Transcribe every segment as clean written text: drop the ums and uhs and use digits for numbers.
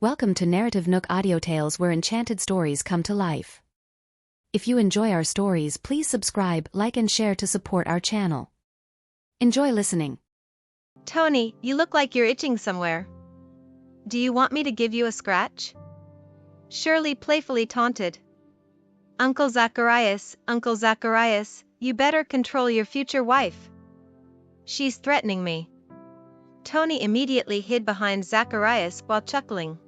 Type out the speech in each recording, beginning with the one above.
Welcome to NarrativeNook audio tales where enchanted stories come to life. If you enjoy our stories, please subscribe, like and share to support our channel. Enjoy listening. Tony, you look like you're itching somewhere. Do you want me to give you a scratch? Shirley playfully taunted. Uncle Zacharias, you better control your future wife. She's threatening me. Tony immediately hid behind Zacharias while chuckling.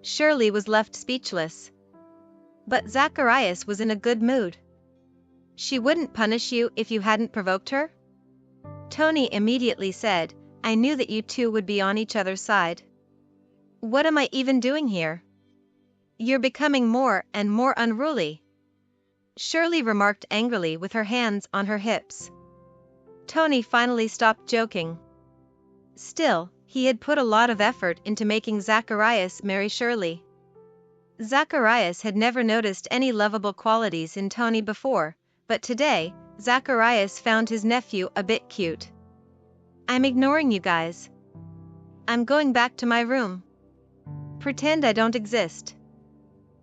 Shirley was left speechless. But Zacharias was in a good mood. She wouldn't punish you if you hadn't provoked her? Tony immediately said, I knew that you two would be on each other's side. What am I even doing here? You're becoming more and more unruly. Shirley remarked angrily with her hands on her hips. Tony finally stopped joking. Still, he had put a lot of effort into making Zacharias marry Shirley. Zacharias had never noticed any lovable qualities in Tony before, but today, Zacharias found his nephew a bit cute. I'm ignoring you guys. I'm going back to my room. Pretend I don't exist.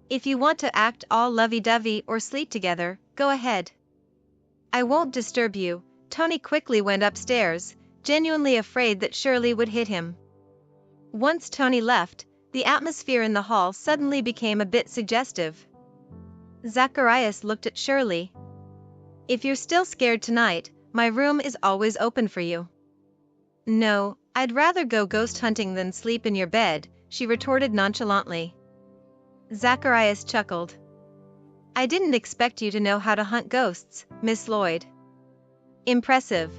If you want to act all lovey-dovey or sleep together, go ahead. I won't disturb you. Tony quickly went upstairs, genuinely afraid that Shirley would hit him. Once Tony left, the atmosphere in the hall suddenly became a bit suggestive. Zacharias looked at Shirley. If you're still scared tonight, my room is always open for you. No, I'd rather go ghost hunting than sleep in your bed, she retorted nonchalantly. Zacharias chuckled. I didn't expect you to know how to hunt ghosts, Miss Lloyd. Impressive.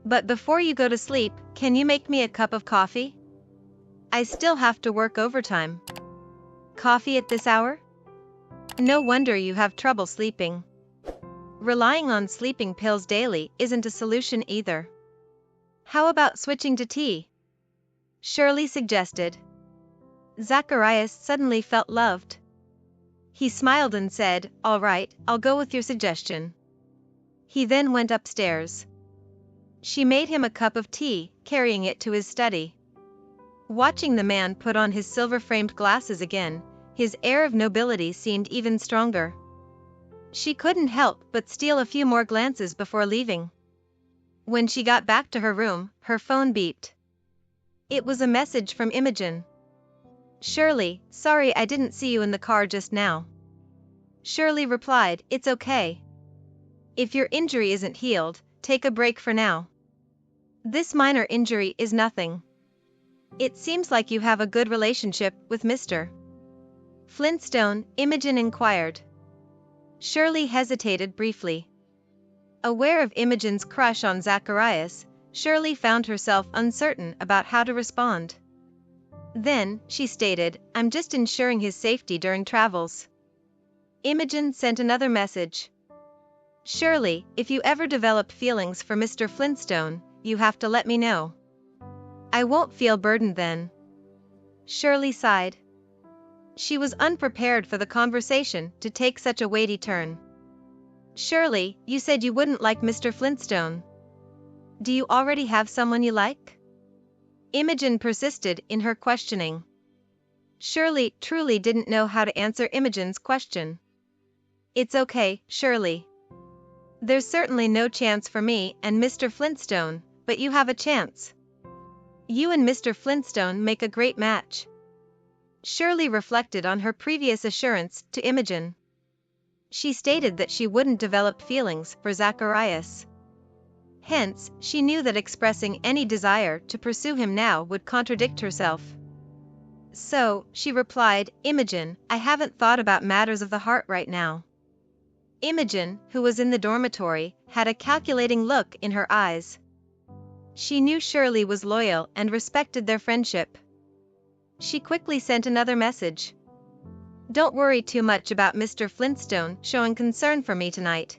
But before you go to sleep, can you make me a cup of coffee? I still have to work overtime. Coffee at this hour? No wonder you have trouble sleeping. Relying on sleeping pills daily isn't a solution either. How about switching to tea? Shirley suggested. Zacharias suddenly felt loved. He smiled and said, All right, I'll go with your suggestion. He then went upstairs. She made him a cup of tea, carrying it to his study. Watching the man put on his silver-framed glasses again, his air of nobility seemed even stronger. She couldn't help but steal a few more glances before leaving. When she got back to her room, her phone beeped. It was a message from Imogen. Shirley, sorry I didn't see you in the car just now. Shirley replied, It's okay. If your injury isn't healed, take a break for now. This minor injury is nothing. It seems like you have a good relationship with Mr. Flintstone, Imogen inquired. Shirley hesitated briefly. Aware of Imogen's crush on Zacharias, Shirley found herself uncertain about how to respond. Then, she stated, I'm just ensuring his safety during travels. Imogen sent another message. Shirley, if you ever develop feelings for Mr. Flintstone, you have to let me know. I won't feel burdened then. Shirley sighed. She was unprepared for the conversation to take such a weighty turn. Shirley, you said you wouldn't like Mr. Flintstone. Do you already have someone you like? Imogen persisted in her questioning. Shirley truly didn't know how to answer Imogen's question. It's okay, Shirley. There's certainly no chance for me and Mr. Flintstone, but you have a chance. You and Mr. Flintstone make a great match. Shirley reflected on her previous assurance to Imogen. She stated that she wouldn't develop feelings for Zacharias. Hence, she knew that expressing any desire to pursue him now would contradict herself. So, she replied, Imogen, I haven't thought about matters of the heart right now. Imogen, who was in the dormitory, had a calculating look in her eyes. She knew Shirley was loyal and respected their friendship. She quickly sent another message. Don't worry too much about Mr. Flintstone showing concern for me tonight.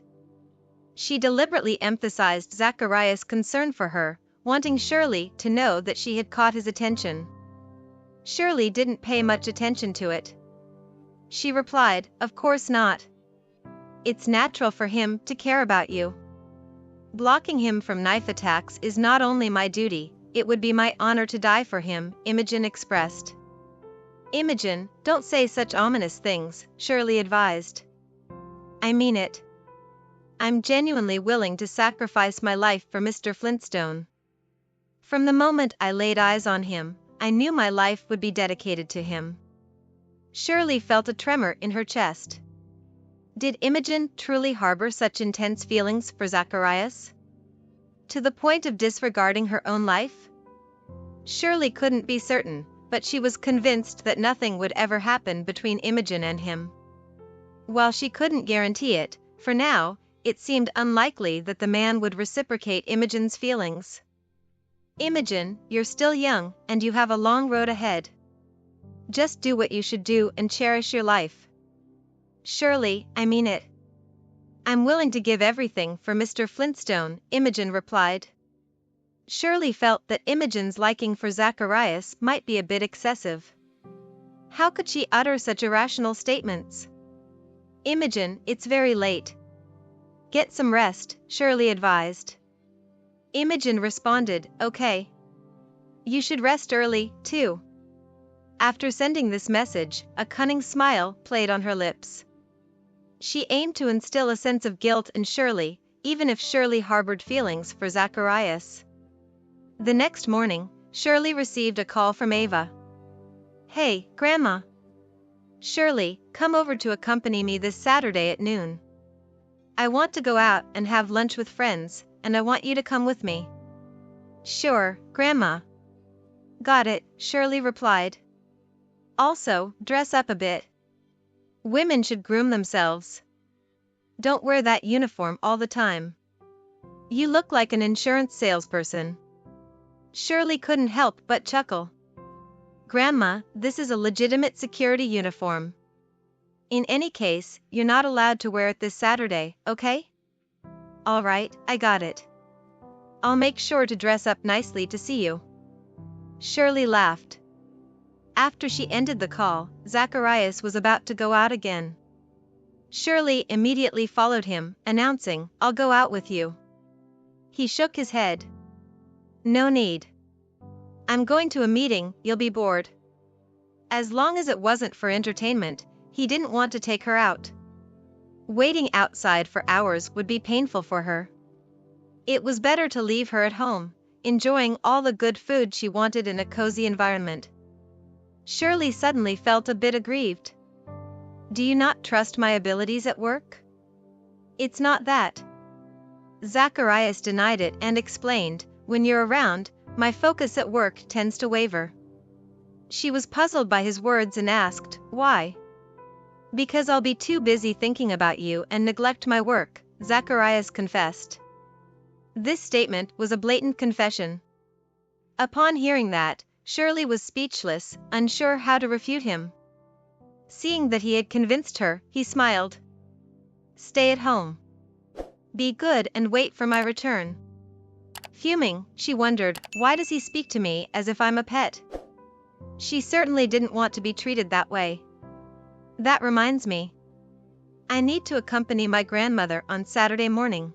She deliberately emphasized Zacharias' concern for her, wanting Shirley to know that she had caught his attention. Shirley didn't pay much attention to it. She replied, Of course not. It's natural for him to care about you. Blocking him from knife attacks is not only my duty, it would be my honor to die for him, Imogen expressed. Imogen, don't say such ominous things, Shirley advised. I mean it. I'm genuinely willing to sacrifice my life for Mr. Flintstone. From the moment I laid eyes on him, I knew my life would be dedicated to him. Shirley felt a tremor in her chest. Did Imogen truly harbor such intense feelings for Zacharias? To the point of disregarding her own life? Shirley couldn't be certain, but she was convinced that nothing would ever happen between Imogen and him. While she couldn't guarantee it, for now, it seemed unlikely that the man would reciprocate Imogen's feelings. Imogen, you're still young, and you have a long road ahead. Just do what you should do and cherish your life. Shirley, I mean it. I'm willing to give everything for Mr. Flintstone, Imogen replied. Shirley felt that Imogen's liking for Zacharias might be a bit excessive. How could she utter such irrational statements? Imogen, it's very late. Get some rest, Shirley advised. Imogen responded, okay. You should rest early, too. After sending this message, a cunning smile played on her lips. She aimed to instill a sense of guilt in Shirley, even if Shirley harbored feelings for Zacharias. The next morning, Shirley received a call from Ava. Hey, Grandma. Shirley, come over to accompany me this Saturday at noon. I want to go out and have lunch with friends, and I want you to come with me. Sure, Grandma. Got it, Shirley replied. Also, dress up a bit. Women should groom themselves. Don't wear that uniform all the time. You look like an insurance salesperson. Shirley couldn't help but chuckle. Grandma, this is a legitimate security uniform. In any case, you're not allowed to wear it this Saturday, okay? All right, I got it. I'll make sure to dress up nicely to see you. Shirley laughed. After she ended the call, Zacharias was about to go out again. Shirley immediately followed him, announcing, I'll go out with you. He shook his head. No need. I'm going to a meeting, you'll be bored. As long as it wasn't for entertainment, he didn't want to take her out. Waiting outside for hours would be painful for her. It was better to leave her at home, enjoying all the good food she wanted in a cozy environment. Shirley suddenly felt a bit aggrieved. Do you not trust my abilities at work? It's not that. Zacharias denied it and explained, when you're around, my focus at work tends to waver. She was puzzled by his words and asked, why? Because I'll be too busy thinking about you and neglect my work, Zacharias confessed. This statement was a blatant confession. Upon hearing that, Shirley was speechless, unsure how to refute him. Seeing that he had convinced her, he smiled. Stay at home. Be good and wait for my return. Fuming, she wondered, why does he speak to me as if I'm a pet? She certainly didn't want to be treated that way. That reminds me. I need to accompany my grandmother on Saturday morning.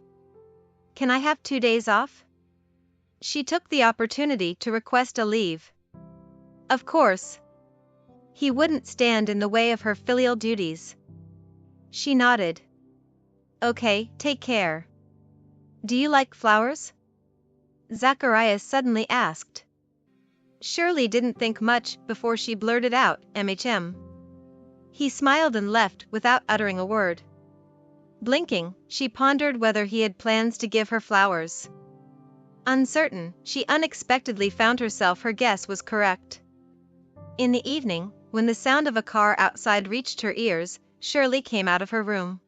Can I have 2 days off? She took the opportunity to request a leave. Of course. He wouldn't stand in the way of her filial duties. She nodded. Okay, take care. Do you like flowers? Zacharias suddenly asked. Shirley didn't think much before she blurted out, MHM. He smiled and left without uttering a word. Blinking, she pondered whether he had plans to give her flowers. Uncertain, she unexpectedly found herself her guess was correct. In the evening, when the sound of a car outside reached her ears, Shirley came out of her room.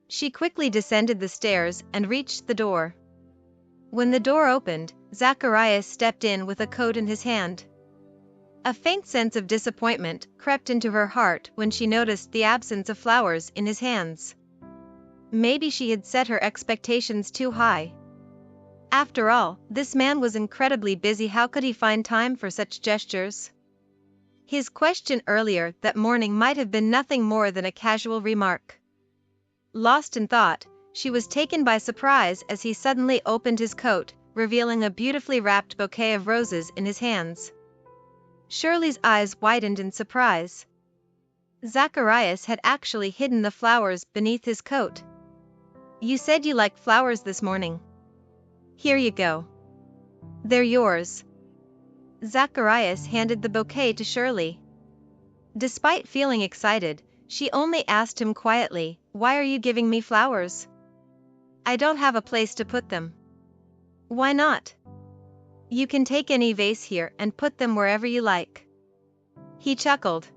She quickly descended the stairs and reached the door. When the door opened, Zacharias stepped in with a coat in his hand. A faint sense of disappointment crept into her heart when she noticed the absence of flowers in his hands. Maybe she had set her expectations too high. After all, this man was incredibly busy. How could he find time for such gestures? His question earlier that morning might have been nothing more than a casual remark. Lost in thought, she was taken by surprise as he suddenly opened his coat, revealing a beautifully wrapped bouquet of roses in his hands. Shirley's eyes widened in surprise. Zacharias had actually hidden the flowers beneath his coat. You said you liked flowers this morning. Here you go. They're yours. Zacharias handed the bouquet to Shirley. Despite feeling excited, she only asked him quietly, "Why are you giving me flowers?" "I don't have a place to put them." "Why not?" "You can take any vase here and put them wherever you like." He chuckled.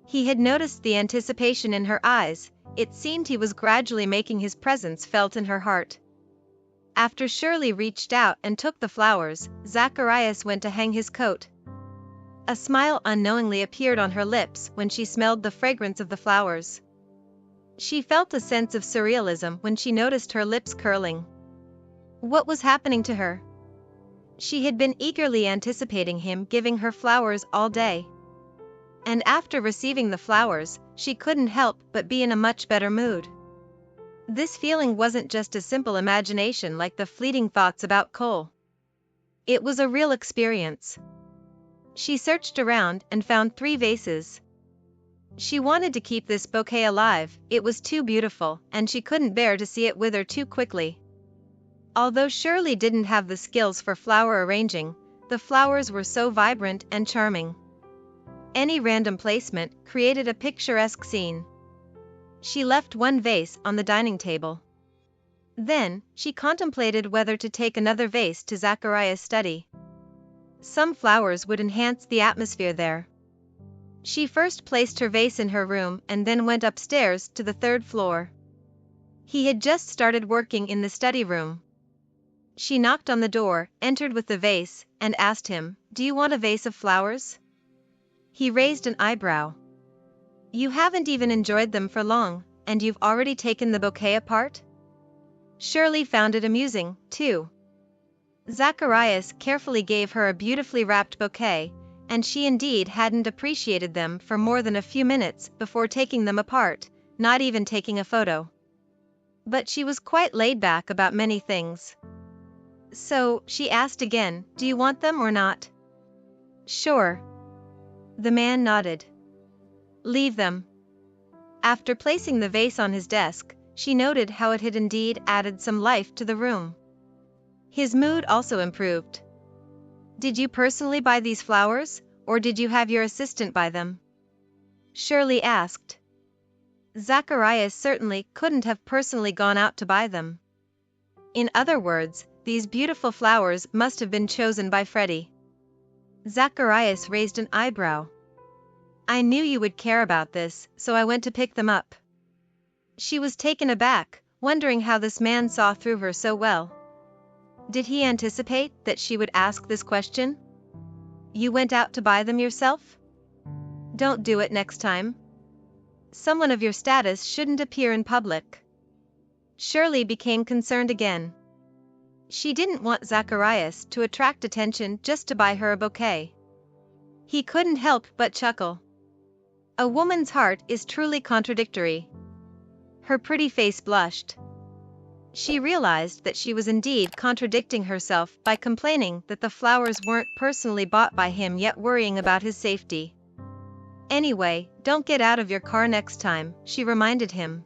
He had noticed the anticipation in her eyes. It seemed he was gradually making his presence felt in her heart. After Shirley reached out and took the flowers, Zacharias went to hang his coat. A smile unknowingly appeared on her lips when she smelled the fragrance of the flowers. She felt a sense of surrealism when she noticed her lips curling. What was happening to her? She had been eagerly anticipating him giving her flowers all day. And after receiving the flowers, she couldn't help but be in a much better mood. This feeling wasn't just a simple imagination like the fleeting thoughts about Cole. It was a real experience. She searched around and found 3 vases. She wanted to keep this bouquet alive, it was too beautiful, and she couldn't bear to see it wither too quickly. Although Shirley didn't have the skills for flower arranging, the flowers were so vibrant and charming. Any random placement created a picturesque scene. She left one vase on the dining table. Then, she contemplated whether to take another vase to Zacharias' study. Some flowers would enhance the atmosphere there. She first placed her vase in her room and then went upstairs to the 3rd floor. He had just started working in the study room. She knocked on the door, entered with the vase, and asked him, "Do you want a vase of flowers?" He raised an eyebrow. "You haven't even enjoyed them for long, and you've already taken the bouquet apart?" Shirley found it amusing, too. Zacharias carefully gave her a beautifully wrapped bouquet, and she indeed hadn't appreciated them for more than a few minutes before taking them apart, not even taking a photo. But she was quite laid back about many things. So, she asked again, "Do you want them or not?" "Sure." The man nodded. "Leave them." After placing the vase on his desk, she noted how it had indeed added some life to the room. His mood also improved. "Did you personally buy these flowers, or did you have your assistant buy them?" Shirley asked. Zacharias certainly couldn't have personally gone out to buy them. In other words, these beautiful flowers must have been chosen by Freddie. Zacharias raised an eyebrow. "I knew you would care about this, so I went to pick them up." She was taken aback, wondering how this man saw through her so well. Did he anticipate that she would ask this question? "You went out to buy them yourself? Don't do it next time. Someone of your status shouldn't appear in public." Shirley became concerned again. She didn't want Zacharias to attract attention just to buy her a bouquet. He couldn't help but chuckle. A woman's heart is truly contradictory. Her pretty face blushed. She realized that she was indeed contradicting herself by complaining that the flowers weren't personally bought by him yet worrying about his safety. "Anyway, don't get out of your car next time," she reminded him.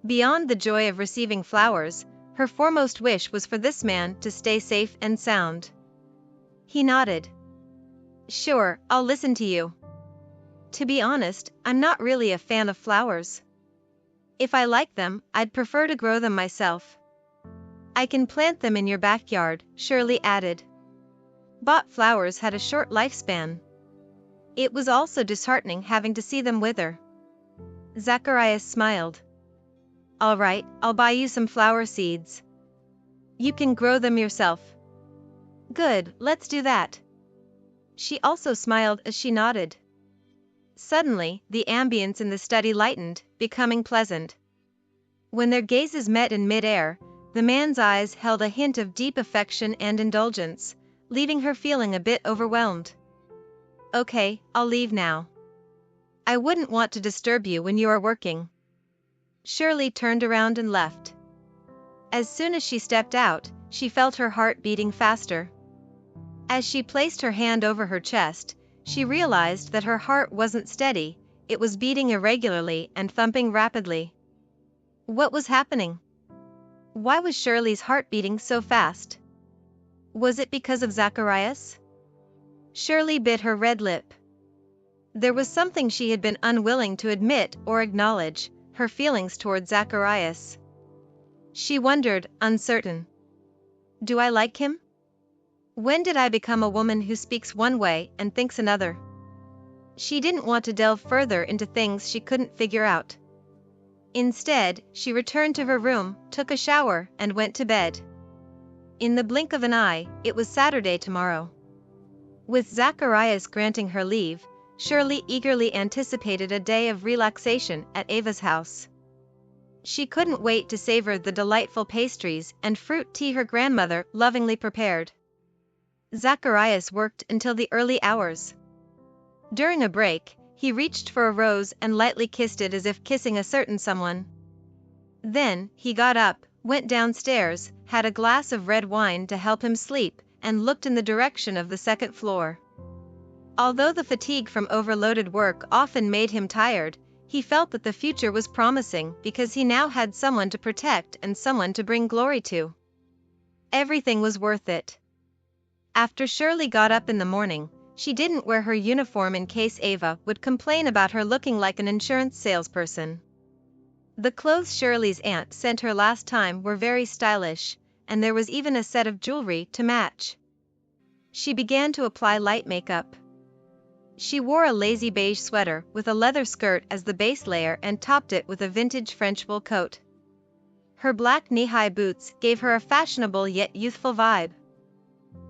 Beyond the joy of receiving flowers, her foremost wish was for this man to stay safe and sound. He nodded. "Sure, I'll listen to you. To be honest, I'm not really a fan of flowers. If I like them, I'd prefer to grow them myself." "I can plant them in your backyard," Shirley added. Bought flowers had a short lifespan. It was also disheartening having to see them wither. Zacharias smiled. "All right, I'll buy you some flower seeds. You can grow them yourself." "Good, let's do that." She also smiled as she nodded. Suddenly, the ambience in the study lightened, becoming pleasant. When their gazes met in mid-air, the man's eyes held a hint of deep affection and indulgence, leaving her feeling a bit overwhelmed. "Okay, I'll leave now. I wouldn't want to disturb you when you are working." Shirley turned around and left. As soon as she stepped out, she felt her heart beating faster. As she placed her hand over her chest, She realized that her heart wasn't steady, it was beating irregularly and thumping rapidly. What was happening? Why was Shirley's heart beating so fast? Was it because of Zacharias? Shirley bit her red lip. There was something she had been unwilling to admit or acknowledge, her feelings toward Zacharias. She wondered, uncertain. Do I like him? When did I become a woman who speaks one way and thinks another? She didn't want to delve further into things she couldn't figure out. Instead, she returned to her room, took a shower, and went to bed. In the blink of an eye, it was Saturday tomorrow. With Zacharias granting her leave, Shirley eagerly anticipated a day of relaxation at Ava's house. She couldn't wait to savor the delightful pastries and fruit tea her grandmother lovingly prepared. Zacharias worked until the early hours. During a break, he reached for a rose and lightly kissed it as if kissing a certain someone. Then, he got up, went downstairs, had a glass of red wine to help him sleep, and looked in the direction of the second floor. Although the fatigue from overloaded work often made him tired, he felt that the future was promising because he now had someone to protect and someone to bring glory to. Everything was worth it. After Shirley got up in the morning, she didn't wear her uniform in case Ava would complain about her looking like an insurance salesperson. The clothes Shirley's aunt sent her last time were very stylish, and there was even a set of jewelry to match. She began to apply light makeup. She wore a lazy beige sweater with a leather skirt as the base layer and topped it with a vintage French wool coat. Her black knee-high boots gave her a fashionable yet youthful vibe.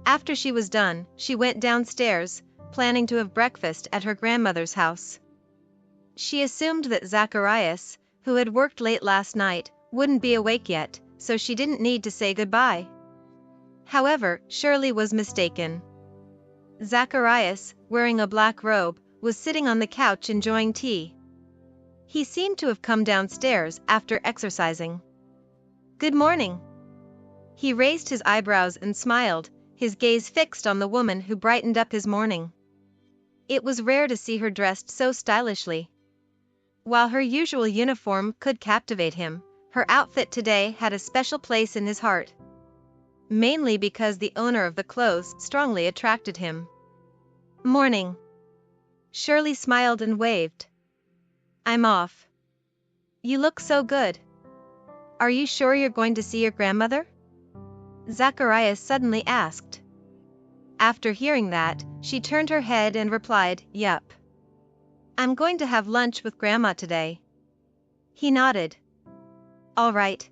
After she was done, she went downstairs, planning to have breakfast at her grandmother's house. She assumed that Zacharias, who had worked late last night, wouldn't be awake yet, so she didn't need to say goodbye. However, Shirley was mistaken. Zacharias, wearing a black robe, was sitting on the couch enjoying tea. He seemed to have come downstairs after exercising. Good morning. He raised his eyebrows and smiled, his gaze fixed on the woman who brightened up his morning. It was rare to see her dressed so stylishly. While her usual uniform could captivate him, her outfit today had a special place in his heart. Mainly because the owner of the clothes strongly attracted him. Morning. Shirley smiled and waved. I'm off. You look so good. Are you sure you're going to see your grandmother? Zacharias suddenly asked. After hearing that, she turned her head and replied, Yup. I'm going to have lunch with Grandma today. He nodded. All right.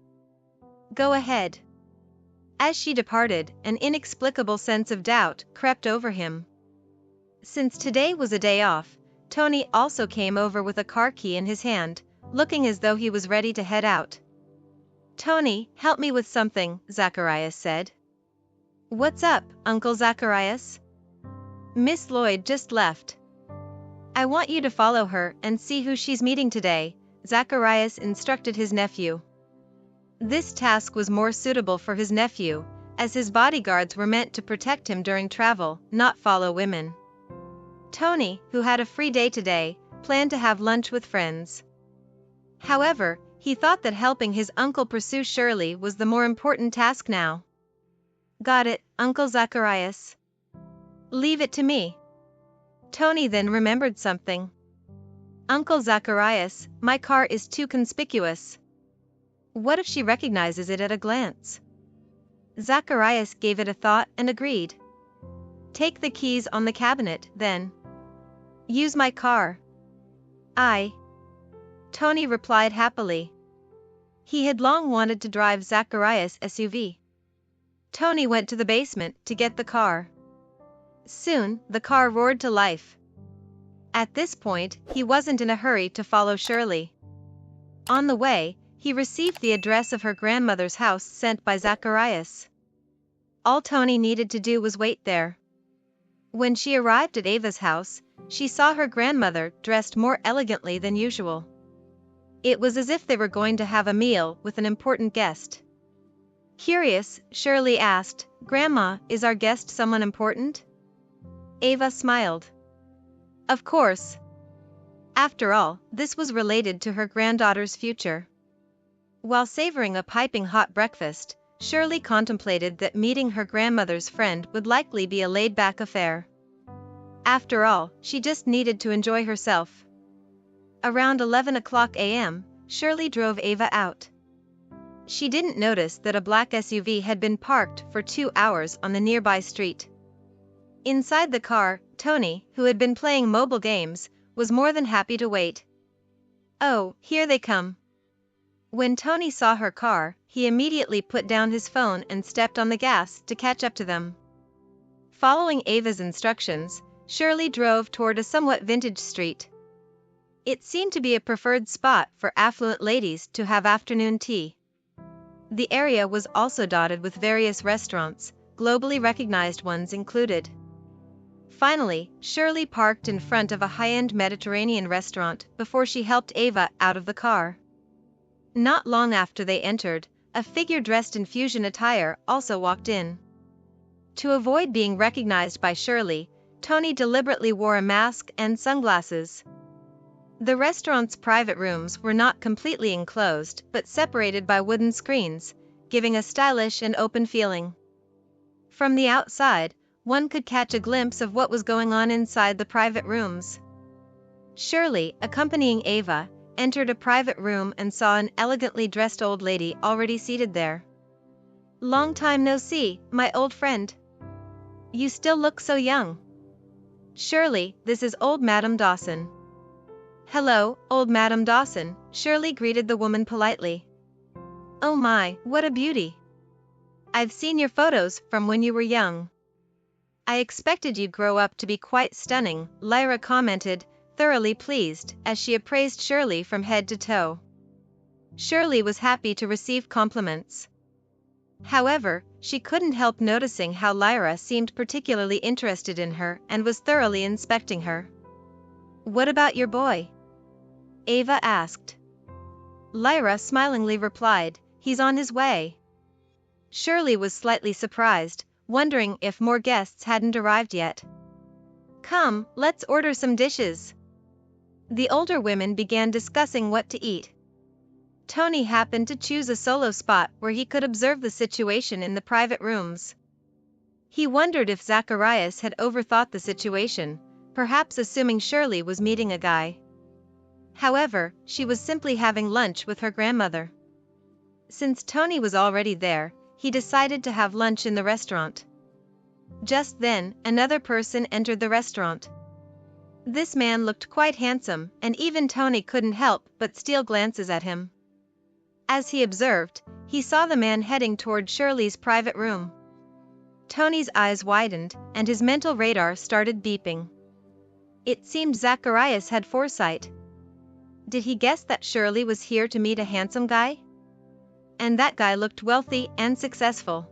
Go ahead. As she departed, an inexplicable sense of doubt crept over him. Since today was a day off, Tony also came over with a car key in his hand, looking as though he was ready to head out. Tony, help me with something, Zacharias said. What's up, Uncle Zacharias? Miss Lloyd just left. I want you to follow her and see who she's meeting today, Zacharias instructed his nephew. This task was more suitable for his nephew, as his bodyguards were meant to protect him during travel, not follow women. Tony, who had a free day today, planned to have lunch with friends. However, he thought that helping his uncle pursue Shirley was the more important task now. Got it, Uncle Zacharias. Leave it to me. Tony then remembered something. Uncle Zacharias, my car is too conspicuous. What if she recognizes it at a glance? Zacharias gave it a thought and agreed. Take the keys on the cabinet, then. Use my car. Aye. Tony replied happily. He had long wanted to drive Zacharias' SUV. Tony went to the basement to get the car. Soon, the car roared to life. At this point, he wasn't in a hurry to follow Shirley. On the way, he received the address of her grandmother's house sent by Zacharias. All Tony needed to do was wait there. When she arrived at Ava's house, she saw her grandmother dressed more elegantly than usual. It was as if they were going to have a meal with an important guest. Curious, Shirley asked, Grandma, is our guest someone important? Ava smiled. Of course. After all, this was related to her granddaughter's future. While savoring a piping hot breakfast, Shirley contemplated that meeting her grandmother's friend would likely be a laid-back affair. After all, she just needed to enjoy herself. Around 11 o'clock a.m., Shirley drove Ava out. She didn't notice that a black SUV had been parked for 2 hours on the nearby street. Inside the car, Tony, who had been playing mobile games, was more than happy to wait. Oh, here they come. When Tony saw her car, he immediately put down his phone and stepped on the gas to catch up to them. Following Ava's instructions, Shirley drove toward a somewhat vintage street. It seemed to be a preferred spot for affluent ladies to have afternoon tea. The area was also dotted with various restaurants, globally recognized ones included. Finally, Shirley parked in front of a high-end Mediterranean restaurant before she helped Ava out of the car. Not long after they entered, a figure dressed in fusion attire also walked in. To avoid being recognized by Shirley, Tony deliberately wore a mask and sunglasses. The restaurant's private rooms were not completely enclosed but separated by wooden screens, giving a stylish and open feeling. From the outside, one could catch a glimpse of what was going on inside the private rooms. Shirley, accompanying Ava, entered a private room and saw an elegantly dressed old lady already seated there. "Long time no see, my old friend. You still look so young." "Shirley, this is old Madam Dawson." "Hello, old Madam Dawson," Shirley greeted the woman politely. "Oh my, what a beauty. I've seen your photos from when you were young. I expected you'd grow up to be quite stunning," Lyra commented, thoroughly pleased, as she appraised Shirley from head to toe. Shirley was happy to receive compliments. However, she couldn't help noticing how Lyra seemed particularly interested in her and was thoroughly inspecting her. "What about your boy?" Ava asked. Lyra smilingly replied, "He's on his way." Shirley was slightly surprised, wondering if more guests hadn't arrived yet. "Come, let's order some dishes." The older women began discussing what to eat. Tony happened to choose a solo spot where he could observe the situation in the private rooms. He wondered if Zacharias had overthought the situation, perhaps assuming Shirley was meeting a guy. However, she was simply having lunch with her grandmother. Since Tony was already there, he decided to have lunch in the restaurant. Just then, another person entered the restaurant. This man looked quite handsome, and even Tony couldn't help but steal glances at him. As he observed, he saw the man heading toward Shirley's private room. Tony's eyes widened, and his mental radar started beeping. It seemed Zacharias had foresight. Did he guess that Shirley was here to meet a handsome guy? And that guy looked wealthy and successful.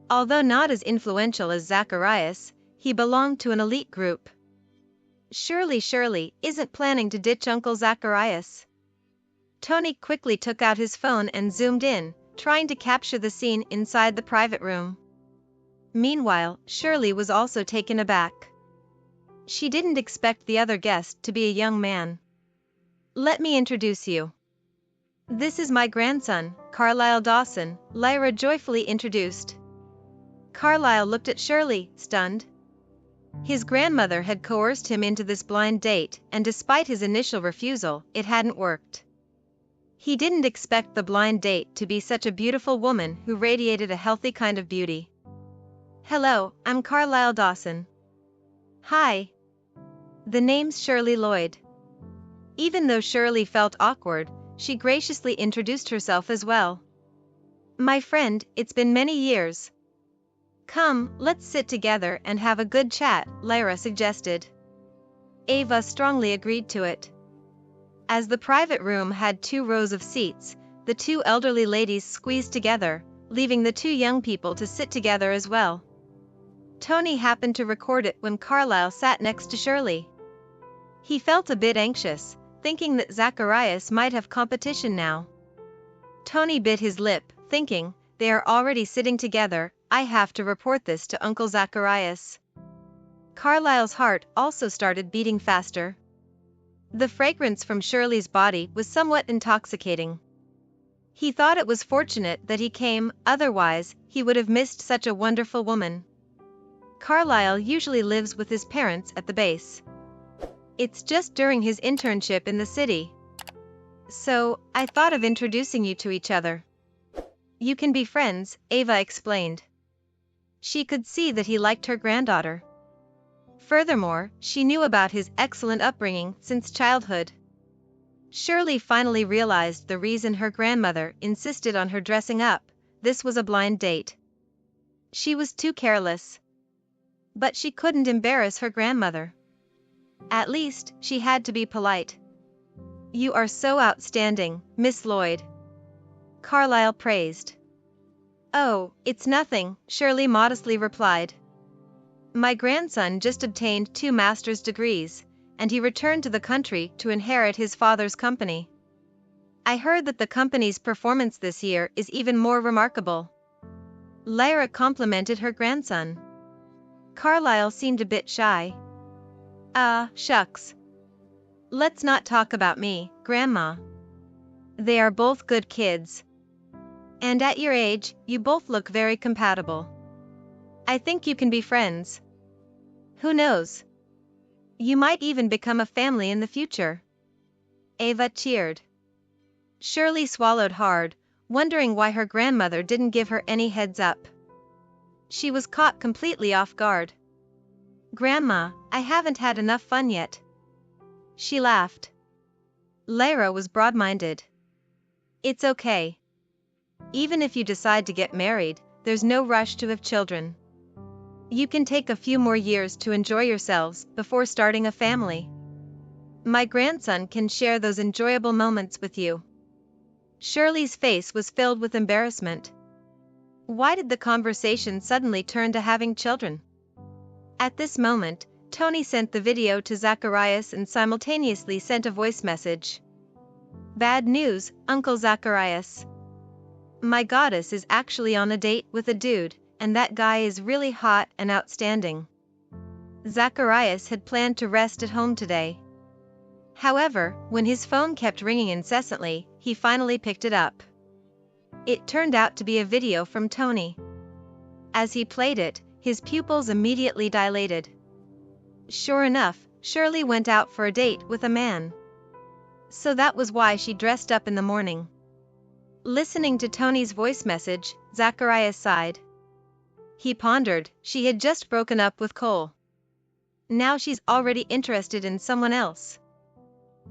Although not as influential as Zacharias, he belonged to an elite group. Surely Shirley isn't planning to ditch Uncle Zacharias. Tony quickly took out his phone and zoomed in, trying to capture the scene inside the private room. Meanwhile, Shirley was also taken aback. She didn't expect the other guest to be a young man. "Let me introduce you. This is my grandson, Carlisle Dawson," Lyra joyfully introduced. Carlisle looked at Shirley, stunned. His grandmother had coerced him into this blind date, and despite his initial refusal, it hadn't worked. He didn't expect the blind date to be such a beautiful woman who radiated a healthy kind of beauty. "Hello, I'm Carlisle Dawson." "Hi." The name's Shirley Lloyd. Even though Shirley felt awkward, she graciously introduced herself as well. "My friend, it's been many years. Come, let's sit together and have a good chat," Lyra suggested. Ava strongly agreed to it. As the private room had 2 rows of seats, the 2 elderly ladies squeezed together, leaving the 2 young people to sit together as well. Tony happened to record it when Carlisle sat next to Shirley. He felt a bit anxious, thinking that Zacharias might have competition now. Tony bit his lip, thinking, they are already sitting together, I have to report this to Uncle Zacharias. Carlyle's heart also started beating faster. The fragrance from Shirley's body was somewhat intoxicating. He thought it was fortunate that he came, otherwise, he would have missed such a wonderful woman. Carlyle usually lives with his parents at the base. It's just during his internship in the city. So, I thought of introducing you to each other. You can be friends, Ava explained. She could see that he liked her granddaughter. Furthermore, she knew about his excellent upbringing since childhood. Shirley finally realized the reason her grandmother insisted on her dressing up. This was a blind date. She was too careless. But she couldn't embarrass her grandmother. At least, she had to be polite. You are so outstanding, Miss Lloyd. Carlyle praised. Oh, it's nothing, Shirley modestly replied. My grandson just obtained 2 master's degrees, and he returned to the country to inherit his father's company. I heard that the company's performance this year is even more remarkable. Lyra complimented her grandson. Carlyle seemed a bit shy. Shucks. Let's not talk about me, Grandma. They are both good kids. And at your age, you both look very compatible. I think you can be friends. Who knows? You might even become a family in the future. Ava cheered. Shirley swallowed hard, wondering why her grandmother didn't give her any heads up. She was caught completely off guard. Grandma, I haven't had enough fun yet. She laughed. Lyra was broad-minded. It's okay. Even if you decide to get married, there's no rush to have children. You can take a few more years to enjoy yourselves before starting a family. My grandson can share those enjoyable moments with you. Shirley's face was filled with embarrassment. Why did the conversation suddenly turn to having children? At this moment, Tony sent the video to Zacharias and simultaneously sent a voice message. Bad news, Uncle Zacharias. My goddess is actually on a date with a dude, and that guy is really hot and outstanding. Zacharias had planned to rest at home today. However, when his phone kept ringing incessantly, he finally picked it up. It turned out to be a video from Tony. As he played it, his pupils immediately dilated. Sure enough, Shirley went out for a date with a man. So that was why she dressed up in the morning. Listening to Tony's voice message, Zacharias sighed. He pondered, she had just broken up with Cole. Now she's already interested in someone else.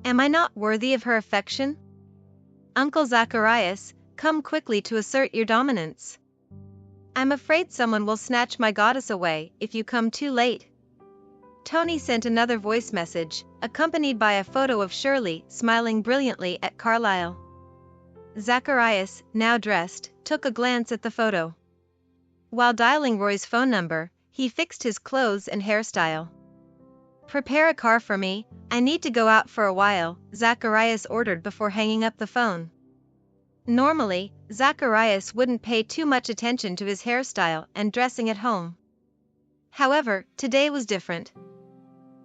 Am I not worthy of her affection? Uncle Zacharias, come quickly to assert your dominance. I'm afraid someone will snatch my goddess away if you come too late. Tony sent another voice message, accompanied by a photo of Shirley smiling brilliantly at Carlyle. Zacharias, now dressed, took a glance at the photo. While dialing Roy's phone number, he fixed his clothes and hairstyle. Prepare a car for me, I need to go out for a while, Zacharias ordered before hanging up the phone. Normally, Zacharias wouldn't pay too much attention to his hairstyle and dressing at home. However, today was different.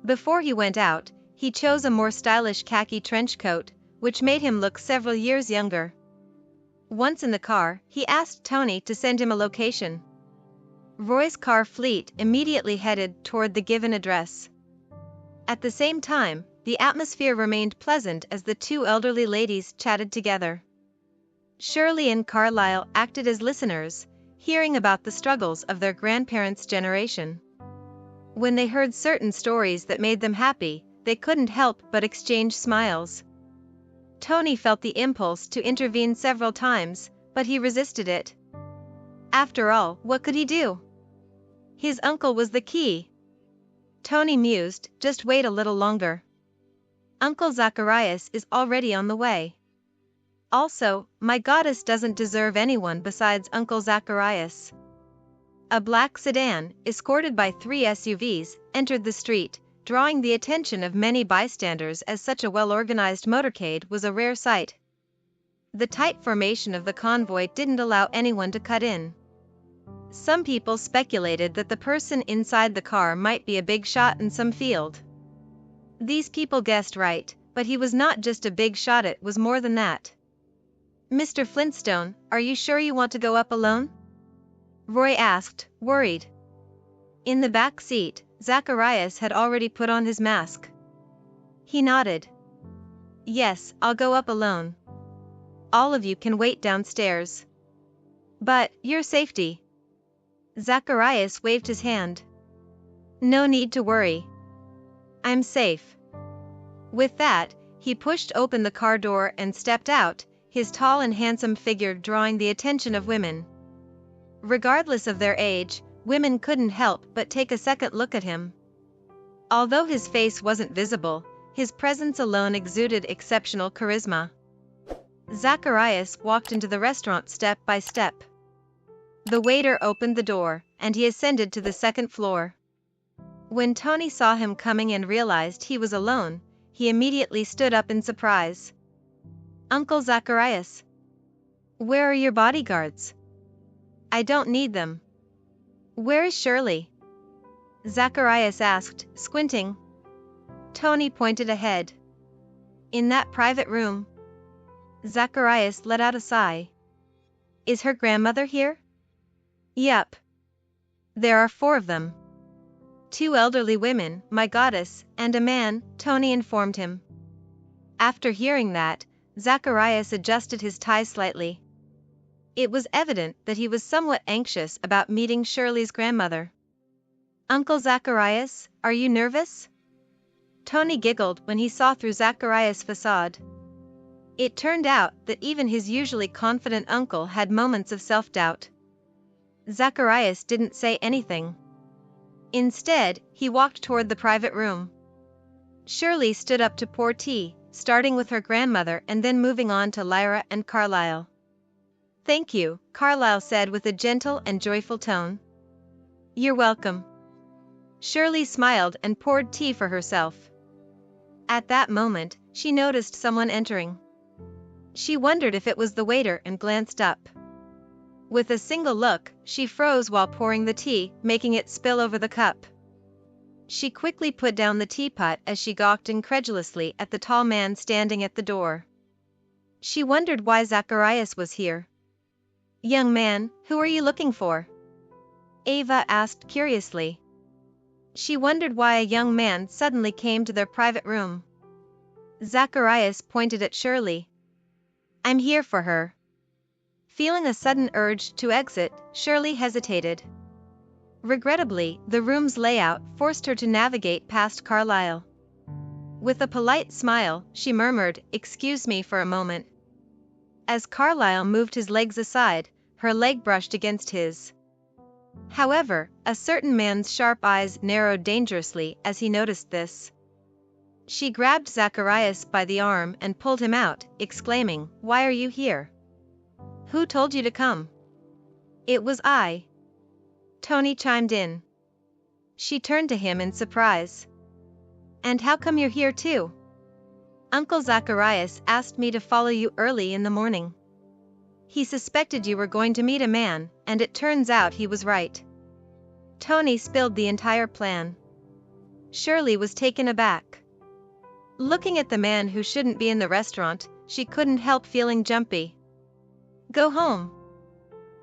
Before he went out, he chose a more stylish khaki trench coat, which made him look several years younger. Once in the car, he asked Tony to send him a location. Roy's car fleet immediately headed toward the given address. At the same time, the atmosphere remained pleasant as the 2 elderly ladies chatted together. Shirley and Carlyle acted as listeners, hearing about the struggles of their grandparents' generation. When they heard certain stories that made them happy, they couldn't help but exchange smiles. Tony felt the impulse to intervene several times, but he resisted it. After all, what could he do? His uncle was the key. Tony mused, just wait a little longer. Uncle Zacharias is already on the way. Also, my goddess doesn't deserve anyone besides Uncle Zacharias. A black sedan, escorted by 3 SUVs, entered the street, drawing the attention of many bystanders as such a well-organized motorcade was a rare sight. The tight formation of the convoy didn't allow anyone to cut in. Some people speculated that the person inside the car might be a big shot in some field. These people guessed right, but he was not just a big shot, it was more than that. "Mr. Flintstone, are you sure you want to go up alone?" Roy asked, worried. In the back seat, Zacharias had already put on his mask. He nodded. "Yes, I'll go up alone. All of you can wait downstairs. But, your safety." Zacharias waved his hand. "No need to worry. I'm safe." With that, he pushed open the car door and stepped out, his tall and handsome figure drawing the attention of women. Regardless of their age, women couldn't help but take a second look at him. Although his face wasn't visible, his presence alone exuded exceptional charisma. Zacharias walked into the restaurant step by step. The waiter opened the door, and he ascended to the second floor. When Tony saw him coming and realized he was alone, he immediately stood up in surprise. "Uncle Zacharias? Where are your bodyguards?" "I don't need them." "Where is Shirley?" Zacharias asked, squinting. Tony pointed ahead. "In that private room." Zacharias let out a sigh. "Is her grandmother here?" "Yup. There are 4 of them. 2 elderly women, my goddess, and a man," Tony informed him. After hearing that, Zacharias adjusted his tie slightly. It was evident that he was somewhat anxious about meeting Shirley's grandmother. "Uncle Zacharias, are you nervous?" Tony giggled when he saw through Zacharias' facade. It turned out that even his usually confident uncle had moments of self-doubt. Zacharias didn't say anything. Instead, he walked toward the private room. Shirley stood up to pour tea, starting with her grandmother and then moving on to Lyra and Carlisle. "Thank you," Carlisle said with a gentle and joyful tone. "You're welcome." Shirley smiled and poured tea for herself. At that moment, she noticed someone entering. She wondered if it was the waiter and glanced up. With a single look, she froze while pouring the tea, making it spill over the cup. She quickly put down the teapot as she gawked incredulously at the tall man standing at the door. She wondered why Zacharias was here. "Young man, who are you looking for?" Ava asked curiously. She wondered why a young man suddenly came to their private room. Zacharias pointed at Shirley. "I'm here for her." Feeling a sudden urge to exit, Shirley hesitated. Regrettably, the room's layout forced her to navigate past Carlisle. With a polite smile, she murmured, "Excuse me for a moment." As Carlisle moved his legs aside, her leg brushed against his. However, a certain man's sharp eyes narrowed dangerously as he noticed this. She grabbed Zacharias by the arm and pulled him out, exclaiming, "Why are you here? Who told you to come?" "It was I." Tony chimed in. She turned to him in surprise. "And how come you're here too?" "Uncle Zacharias asked me to follow you early in the morning. He suspected you were going to meet a man, and it turns out he was right." Tony spilled the entire plan. Shirley was taken aback. Looking at the man who shouldn't be in the restaurant, she couldn't help feeling jumpy. "Go home.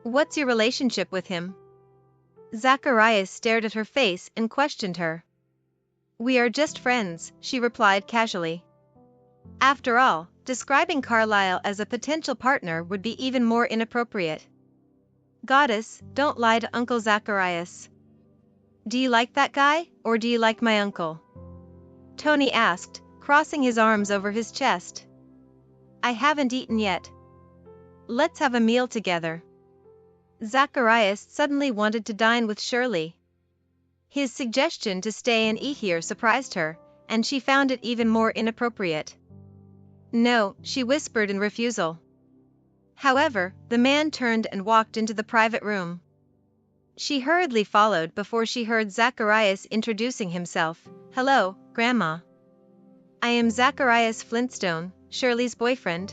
What's your relationship with him?" Zacharias stared at her face and questioned her. "We are just friends," she replied casually. After all, describing Carlisle as a potential partner would be even more inappropriate. "Goddess, don't lie to Uncle Zacharias." "Do you like that guy, or do you like my uncle?" Tony asked, crossing his arms over his chest. "I haven't eaten yet. Let's have a meal together." Zacharias suddenly wanted to dine with Shirley. His suggestion to stay and eat here surprised her, and she found it even more inappropriate. "No," she whispered in refusal. However, the man turned and walked into the private room. She hurriedly followed before she heard Zacharias introducing himself. "Hello, Grandma. I am Zacharias Flintstone, Shirley's boyfriend."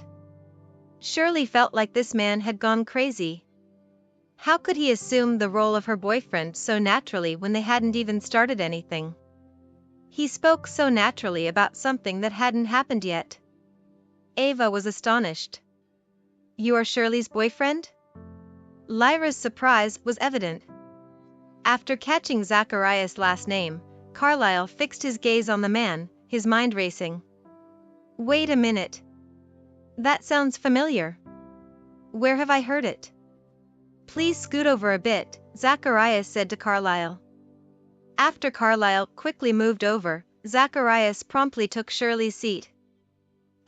Shirley felt like this man had gone crazy. How could he assume the role of her boyfriend so naturally when they hadn't even started anything? He spoke so naturally about something that hadn't happened yet. Ava was astonished. You are Shirley's boyfriend? Lyra's surprise was evident. After catching Zacharias' last name, Carlyle fixed his gaze on the man, his mind racing. Wait a minute. That sounds familiar. Where have I heard it? Please scoot over a bit, Zacharias said to Carlyle. After Carlyle quickly moved over, Zacharias promptly took Shirley's seat.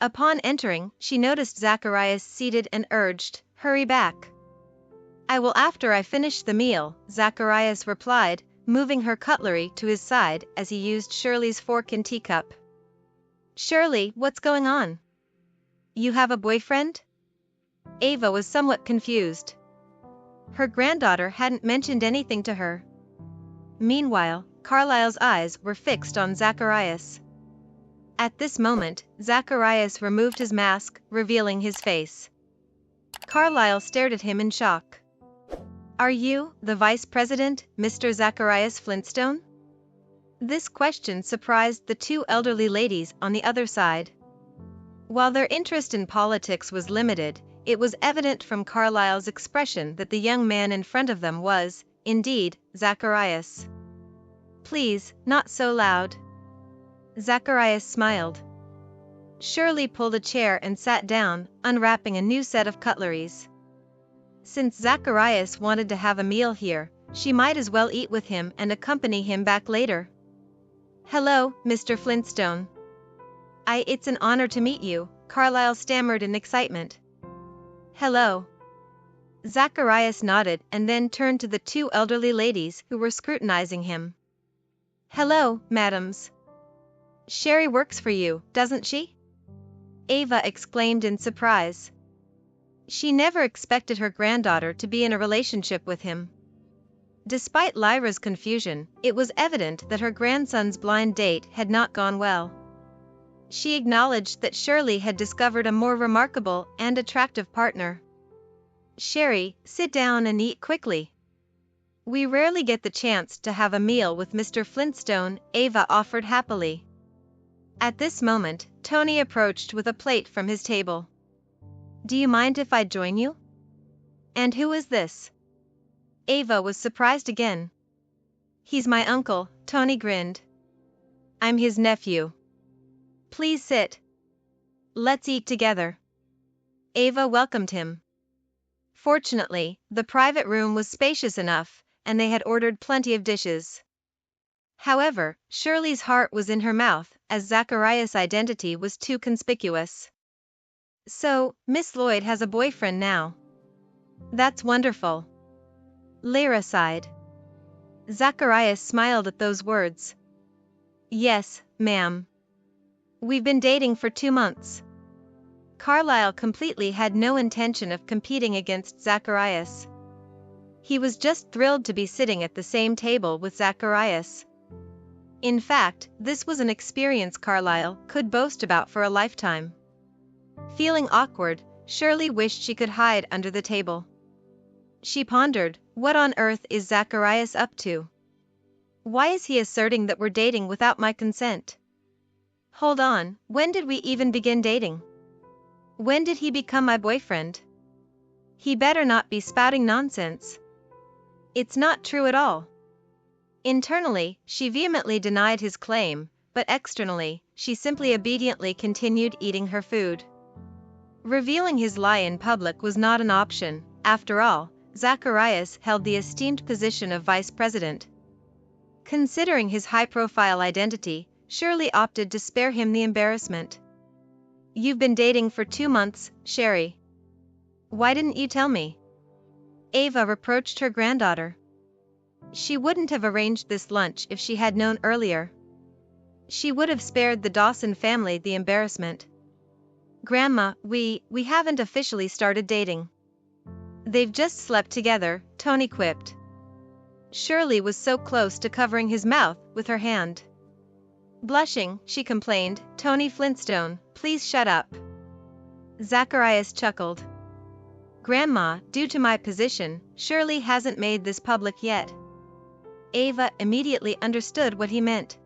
Upon entering, she noticed Zacharias seated and urged, "Hurry back." "I will after I finish the meal," Zacharias replied, moving her cutlery to his side as he used Shirley's fork and teacup. "Shirley, what's going on? You have a boyfriend?" Ava was somewhat confused. Her granddaughter hadn't mentioned anything to her. Meanwhile, Carlyle's eyes were fixed on Zacharias. At this moment, Zacharias removed his mask, revealing his face. Carlyle stared at him in shock. "Are you the vice president, Mr. Zacharias Flintstone?" This question surprised the two elderly ladies on the other side. While their interest in politics was limited, it was evident from Carlyle's expression that the young man in front of them was, indeed, Zacharias. "Please, not so loud." Zacharias smiled. Shirley pulled a chair and sat down, unwrapping a new set of cutleries. Since Zacharias wanted to have a meal here, she might as well eat with him and accompany him back later. "Hello, Mr. Flintstone." It's an honor to meet you," Carlyle stammered in excitement. "Hello." Zacharias nodded and then turned to the two elderly ladies who were scrutinizing him. "Hello, madams. Sherry works for you, doesn't she?" Ava exclaimed in surprise. She never expected her granddaughter to be in a relationship with him. Despite Lyra's confusion, it was evident that her grandson's blind date had not gone well. She acknowledged that Shirley had discovered a more remarkable and attractive partner. "Sherry, sit down and eat quickly. We rarely get the chance to have a meal with Mr. Flintstone," Ava offered happily. At this moment, Tony approached with a plate from his table. "Do you mind if I join you?" "And who is this?" Ava was surprised again. "He's my uncle," Tony grinned. "I'm his nephew. Please sit. Let's eat together." Ava welcomed him. Fortunately, the private room was spacious enough, and they had ordered plenty of dishes. However, Shirley's heart was in her mouth, as Zacharias' identity was too conspicuous. "So, Miss Lloyd has a boyfriend now. That's wonderful." Lyra sighed. Zacharias smiled at those words. "Yes, ma'am. We've been dating for 2 months." Carlyle completely had no intention of competing against Zacharias. He was just thrilled to be sitting at the same table with Zacharias. In fact, this was an experience Carlyle could boast about for a lifetime. Feeling awkward, Shirley wished she could hide under the table. She pondered, what on earth is Zacharias up to? Why is he asserting that we're dating without my consent? Hold on, when did we even begin dating? When did he become my boyfriend? He better not be spouting nonsense. It's not true at all. Internally, she vehemently denied his claim, but externally, she simply obediently continued eating her food. Revealing his lie in public was not an option. After all, Zacharias held the esteemed position of vice president. Considering his high-profile identity, Shirley opted to spare him the embarrassment. "You've been dating for 2 months, Sherry. Why didn't you tell me?" Ava reproached her granddaughter. She wouldn't have arranged this lunch if she had known earlier. She would have spared the Dawson family the embarrassment. "Grandma, we haven't officially started dating. They've just slept together," Tony quipped. Shirley was so close to covering his mouth with her hand. Blushing, she complained, "Tony Flintstone, please shut up." Zacharias chuckled. Grandma, due to my position, Shirley hasn't made this public yet. Ava immediately understood what he meant.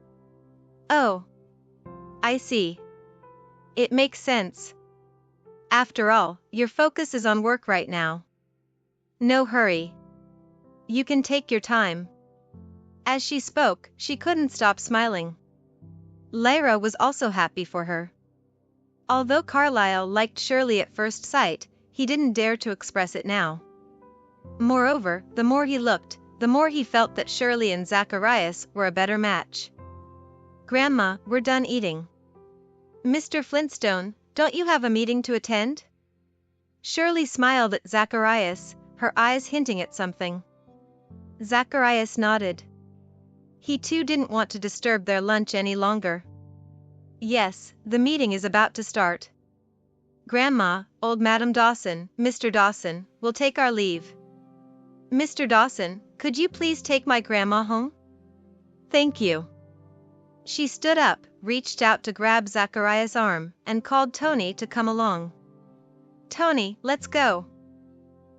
Oh. I see. It makes sense. After all, your focus is on work right now. No hurry. You can take your time. As she spoke, she couldn't stop smiling. Lyra was also happy for her. Although Carlyle liked Shirley at first sight, he didn't dare to express it now. Moreover, the more he looked, the more he felt that Shirley and Zacharias were a better match. Grandma, we're done eating. Mr. Flintstone, don't you have a meeting to attend? Shirley smiled at Zacharias, her eyes hinting at something. Zacharias nodded. He too didn't want to disturb their lunch any longer. Yes, the meeting is about to start. Grandma, old Madam Dawson, Mr. Dawson, will take our leave. Mr. Dawson, could you please take my grandma home? Thank you. She stood up, reached out to grab Zacharias' arm, and called Tony to come along. Tony, let's go.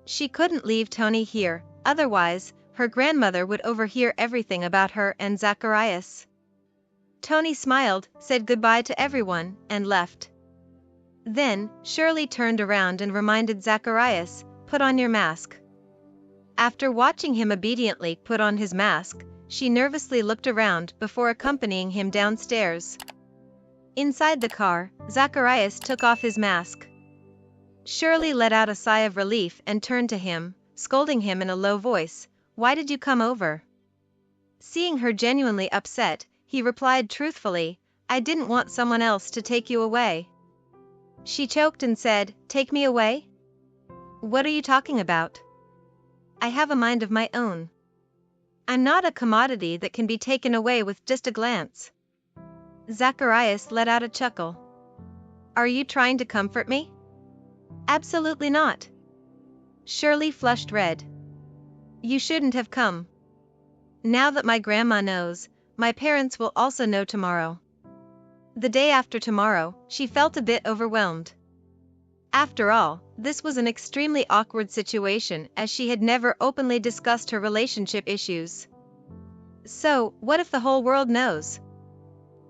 She couldn't leave Tony here, otherwise, her grandmother would overhear everything about her and Zacharias. Tony smiled, said goodbye to everyone, and left. Then, Shirley turned around and reminded Zacharias, put on your mask. After watching him obediently put on his mask, she nervously looked around before accompanying him downstairs. Inside the car, Zacharias took off his mask. Shirley let out a sigh of relief and turned to him, scolding him in a low voice, "Why did you come over?" Seeing her genuinely upset, he replied truthfully, "I didn't want someone else to take you away." She choked and said, "Take me away? What are you talking about? I have a mind of my own. I'm not a commodity that can be taken away with just a glance." Zacharias let out a chuckle. "Are you trying to comfort me?" "Absolutely not." Shirley flushed red. "You shouldn't have come. Now that my grandma knows, my parents will also know tomorrow." The day after tomorrow, she felt a bit overwhelmed. After all, this was an extremely awkward situation as she had never openly discussed her relationship issues. So, what if the whole world knows?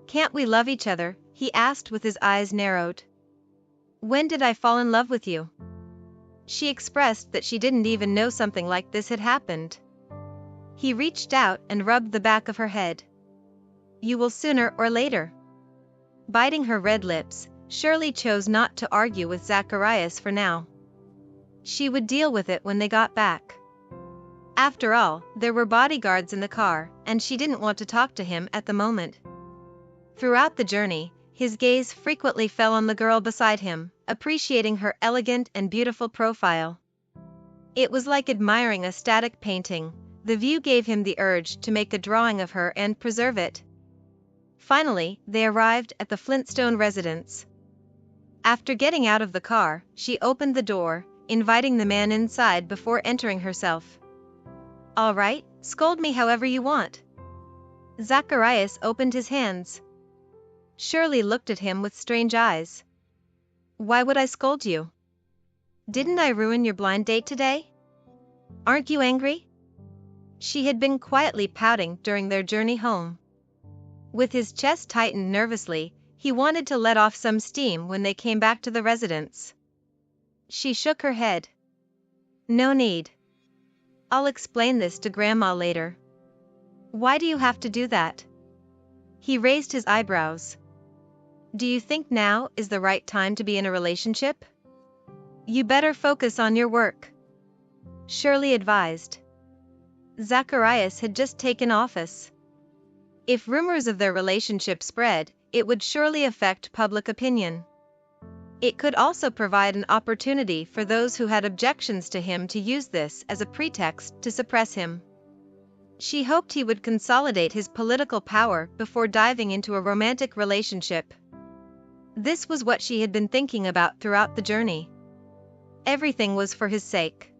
"Can't we love each other?" he asked with his eyes narrowed. "When did I fall in love with you?" She expressed that she didn't even know something like this had happened. He reached out and rubbed the back of her head. "You will sooner or later." Biting her red lips, Shirley chose not to argue with Zacharias for now. She would deal with it when they got back. After all, there were bodyguards in the car, and she didn't want to talk to him at the moment. Throughout the journey, his gaze frequently fell on the girl beside him, appreciating her elegant and beautiful profile. It was like admiring a static painting. The view gave him the urge to make a drawing of her and preserve it. Finally, they arrived at the Flintstone residence. After getting out of the car, she opened the door, inviting the man inside before entering herself. "All right, scold me however you want." Zacharias opened his hands. Shirley looked at him with strange eyes. "Why would I scold you? Didn't I ruin your blind date today? Aren't you angry?" She had been quietly pouting during their journey home. With his chest tightened nervously, he wanted to let off some steam when they came back to the residence. She shook her head. "No need. I'll explain this to Grandma later." "Why do you have to do that?" He raised his eyebrows. "Do you think now is the right time to be in a relationship? You better focus on your work," Shirley advised. Zacharias had just taken office. If rumors of their relationship spread, it would surely affect public opinion. It could also provide an opportunity for those who had objections to him to use this as a pretext to suppress him. She hoped he would consolidate his political power before diving into a romantic relationship. This was what she had been thinking about throughout the journey. Everything was for his sake.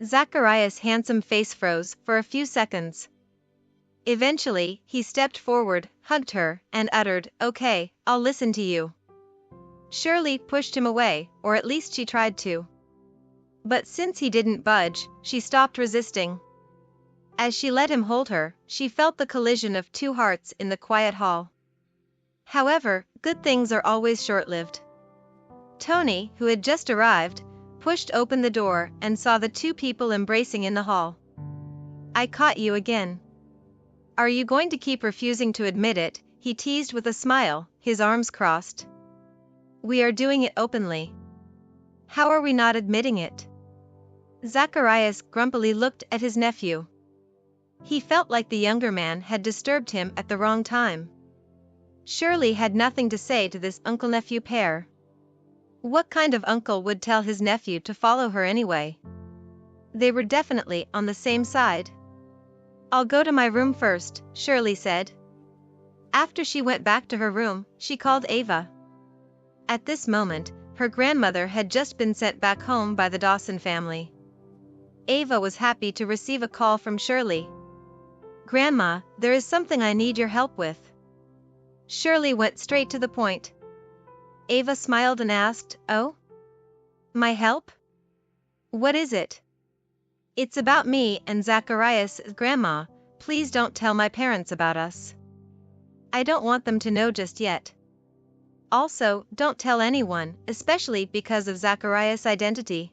Zacharias' handsome face froze for a few seconds. Eventually, he stepped forward, hugged her, and uttered, "Okay, I'll listen to you." Shirley pushed him away, or at least she tried to. But since he didn't budge, she stopped resisting. As she let him hold her, she felt the collision of two hearts in the quiet hall. However, good things are always short-lived. Tony, who had just arrived, pushed open the door and saw the two people embracing in the hall. "I caught you again. Are you going to keep refusing to admit it?" he teased with a smile, his arms crossed. "We are doing it openly. How are we not admitting it?" Zacharias grumpily looked at his nephew. He felt like the younger man had disturbed him at the wrong time. Shirley had nothing to say to this uncle-nephew pair. What kind of uncle would tell his nephew to follow her anyway? They were definitely on the same side. "I'll go to my room first," Shirley said. After she went back to her room, she called Ava. At this moment, her grandmother had just been sent back home by the Dawson family. Ava was happy to receive a call from Shirley. "Grandma, there is something I need your help with." Shirley went straight to the point. Ava smiled and asked, "Oh? My help? What is it?" "It's about me and Zacharias. Grandma, please don't tell my parents about us. I don't want them to know just yet. Also, don't tell anyone, especially because of Zacharias' identity.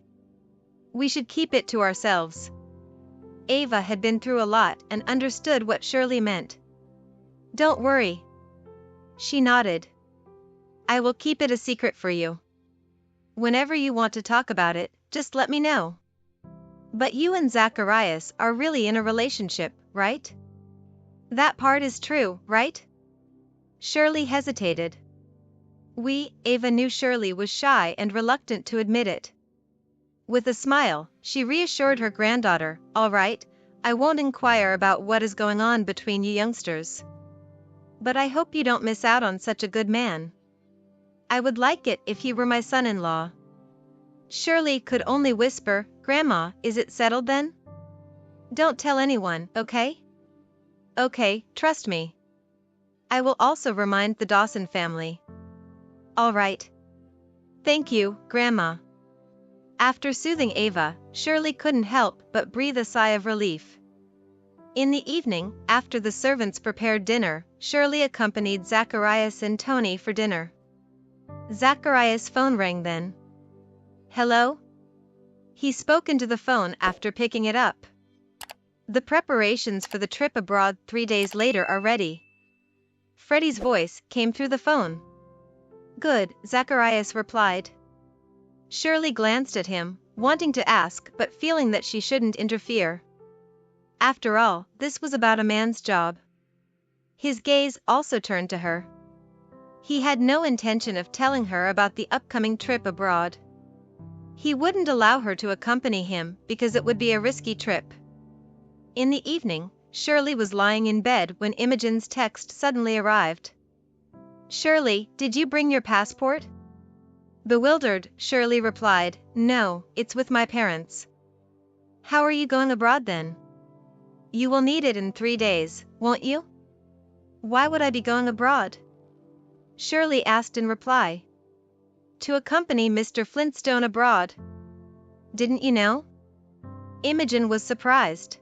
We should keep it to ourselves." Ava had been through a lot and understood what Shirley meant. "Don't worry." She nodded. "I will keep it a secret for you. Whenever you want to talk about it, just let me know. But you and Zacharias are really in a relationship, right? That part is true, right?" Shirley hesitated. Ava knew Shirley was shy and reluctant to admit it. With a smile, she reassured her granddaughter, "All right, I won't inquire about what is going on between you youngsters. But I hope you don't miss out on such a good man. I would like it if he were my son-in-law." Shirley could only whisper, "Grandma, is it settled then? Don't tell anyone, okay?" "Okay, trust me. I will also remind the Dawson family." "All right. Thank you, Grandma." After soothing Ava, Shirley couldn't help but breathe a sigh of relief. In the evening, after the servants prepared dinner, Shirley accompanied Zacharias and Tony for dinner. Zacharias' phone rang then. "Hello?" He spoke into the phone after picking it up. "The preparations for the trip abroad 3 days later are ready." Freddie's voice came through the phone. "Good," Zacharias replied. Shirley glanced at him, wanting to ask but feeling that she shouldn't interfere. After all, this was about a man's job. His gaze also turned to her. He had no intention of telling her about the upcoming trip abroad. He wouldn't allow her to accompany him because it would be a risky trip. In the evening, Shirley was lying in bed when Imogen's text suddenly arrived. "Shirley, did you bring your passport?" Bewildered, Shirley replied, "No, it's with my parents." "How are you going abroad then?" "You will need it in 3 days, won't you?" "Why would I be going abroad?" Shirley asked in reply. "To accompany Mr. Flintstone abroad." "Didn't you know?" Imogen was surprised.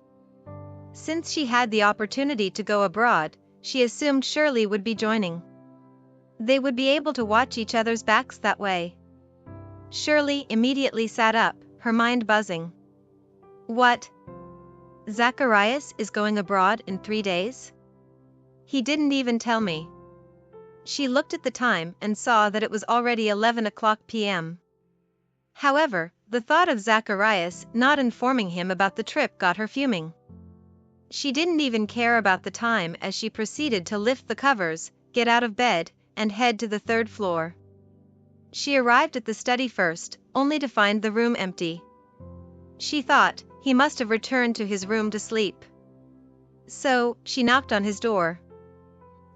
Since she had the opportunity to go abroad, she assumed Shirley would be joining. They would be able to watch each other's backs that way. Shirley immediately sat up, her mind buzzing. "What? Zacharias is going abroad in 3 days? He didn't even tell me." She looked at the time and saw that it was already 11 p.m. However, the thought of Zacharias not informing him about the trip got her fuming. She didn't even care about the time as she proceeded to lift the covers, get out of bed, and head to the 3rd floor. She arrived at the study first, only to find the room empty. She thought he must have returned to his room to sleep. So, she knocked on his door.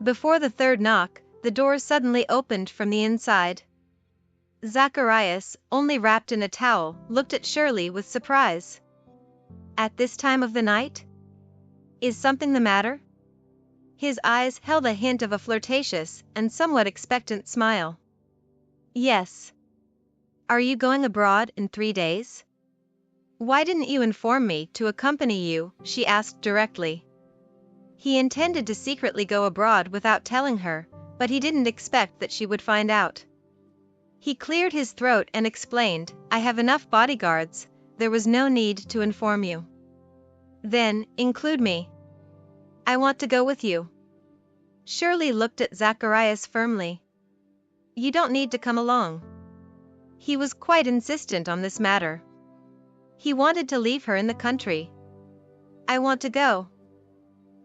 Before the 3rd knock, the door suddenly opened from the inside. Zacharias, only wrapped in a towel, looked at Shirley with surprise. "At this time of the night? Is something the matter?" His eyes held a hint of a flirtatious and somewhat expectant smile. "Yes. Are you going abroad in 3 days?" Why didn't you inform me to accompany you? She asked directly. He intended to secretly go abroad without telling her, but he didn't expect that she would find out. He cleared his throat and explained, I have enough bodyguards, there was no need to inform you. Then, include me. I want to go with you. Shirley looked at Zacharias firmly. You don't need to come along. He was quite insistent on this matter. He wanted to leave her in the country. I want to go.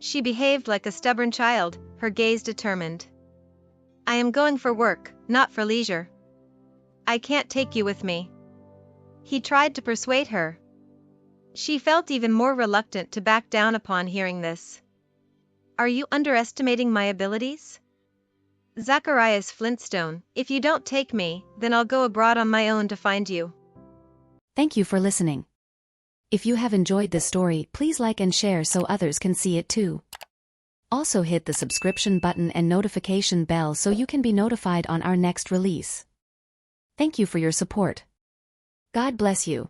She behaved like a stubborn child, her gaze determined. I am going for work, not for leisure. I can't take you with me. He tried to persuade her. She felt even more reluctant to back down upon hearing this. Are you underestimating my abilities? Zacharias Flintstone, if you don't take me, then I'll go abroad on my own to find you. Thank you for listening. If you have enjoyed this story, please like and share so others can see it too. Also hit the subscription button and notification bell so you can be notified on our next release. Thank you for your support. God bless you.